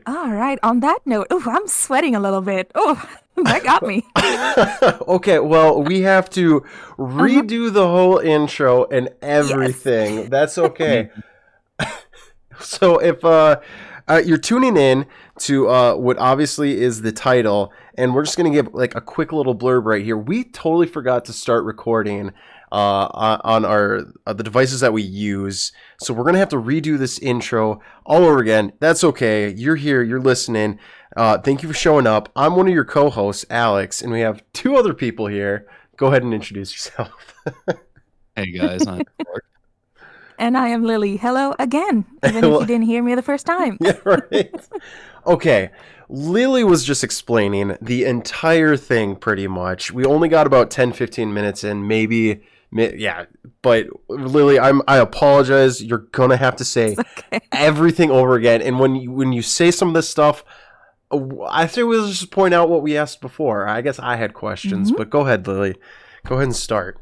right. All right. On that note, oh, I'm sweating a little bit. Oh, that got me. Okay, well, we have to Uh-huh. redo the whole intro and Yes. everything. That's okay. So if you're tuning in to what obviously is the title, and we're just going to give like a quick little blurb right here. We totally forgot to start recording on our the devices that we use, so we're going to have to redo this intro all over again. That's okay. You're here. You're listening. Thank you for showing up. I'm one of your co-hosts, Alex, and we have two other people here. Go ahead and introduce yourself. Hey guys, I'm Clark. And I am Lily. Hello again, even if Well- you didn't hear me the first time. Yeah, right. Okay. Lily was just explaining the entire thing pretty much. We only got about 10-15 minutes in, maybe. Yeah, but Lily, I apologize. You're going to have to say Okay. everything over again. And when you say some of this stuff, I think we'll just point out what we asked before. I guess I had questions, but go ahead, Lily. Go ahead and start.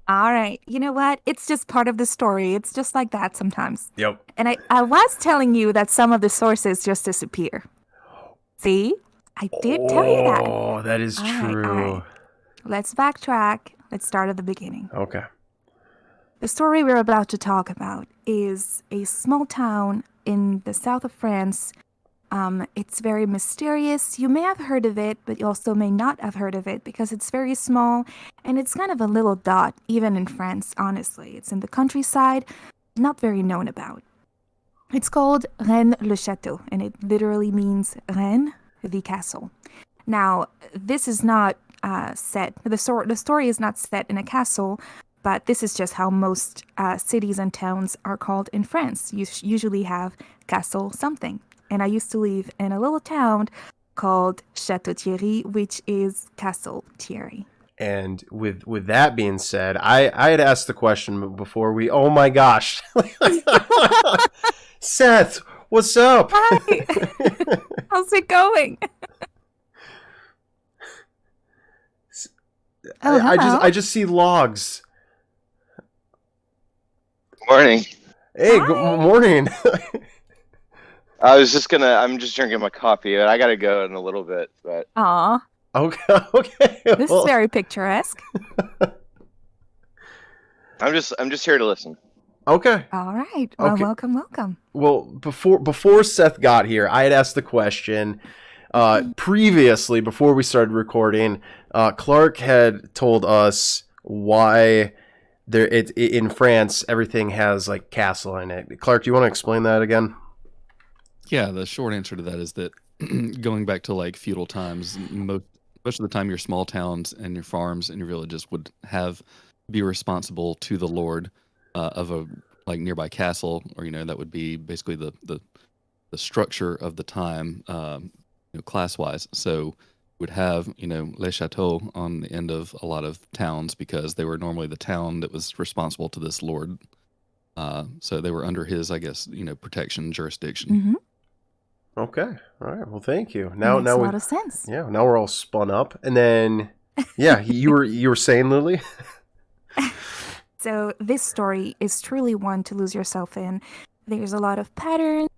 All right. You know what? It's just part of the story. It's just like that sometimes. Yep. And I was telling you that some of the sources just disappear. See? I did tell you that. Oh, that is All right, true. all right. Let's backtrack. Let's start at the beginning. Okay. The story we're about to talk about is a small town in the south of France. It's very mysterious. You may have heard of it, but you also may not have heard of it because it's very small and it's kind of a little dot, even in France, honestly. It's in the countryside, not very known about. It's called Rennes Le Chateau, and it literally means Rennes, the castle. Now, this is not set, the story is not set in a castle, but this is just how most cities and towns are called in France. You usually have castle something. And I used to live in a little town called Château Thierry, which is Castle Thierry. And with that being said, I had asked the question before we. Oh my gosh, Seth, what's up? Hi! How's it going? Oh, hello. I just see logs. Morning. Hey, Hi. good morning. I'm just drinking my coffee, and I gotta go in a little bit, but Aw, Okay, okay. this well, is very picturesque. I'm just here to listen. okay. All right. Well, Okay. welcome. Well, before Seth got here, I had asked the question previously before we started recording. Clark had told us why in France everything has like castle in it. Clark, do you want to explain that again? Yeah, the short answer to that is that going back to like feudal times, most of the time your small towns and your farms and your villages would be responsible to the lord of a like nearby castle, or that would be basically the structure of the time, class wise. So would have Les Chateaux on the end of a lot of towns because they were normally the town that was responsible to this lord. So they were under his, I guess, protection jurisdiction. Mm-hmm. Okay. All right. Well, thank you. Makes Now a lot of sense. yeah. Now we're all spun up, and then yeah, you were saying, Lily. So this story is truly one to lose yourself in. There's a lot of patterns,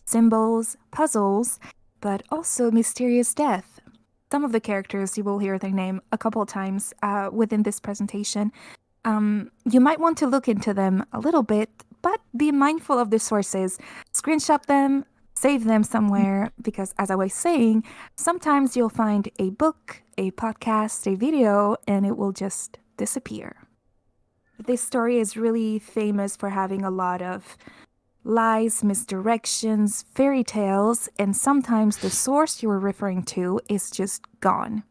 symbols, puzzles, but also mysterious death. Some of the characters, you will hear their name a couple of times within this presentation. You might want to look into them a little bit, but be mindful of the sources. Screenshot them, save them somewhere, because as I was saying, sometimes you'll find a book, a podcast, a video, and it will just disappear. This story is really famous for having a lot of lies, misdirections, fairy tales, and sometimes the source you were referring to is just gone.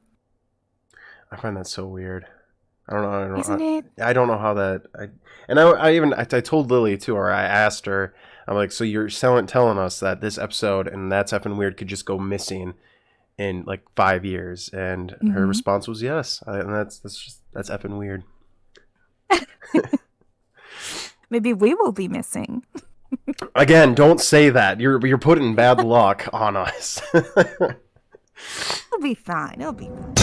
I find that so weird. I don't know. Isn't it? I don't know how that. I told Lily too, or I asked her. I'm like, so you're telling us that this episode and That's Effing Weird could just go missing in like 5 years, and her response was yes. And that's effing weird. Maybe we will be missing. Again, don't say that. You're putting bad luck on us. It'll be fine. It'll be fine.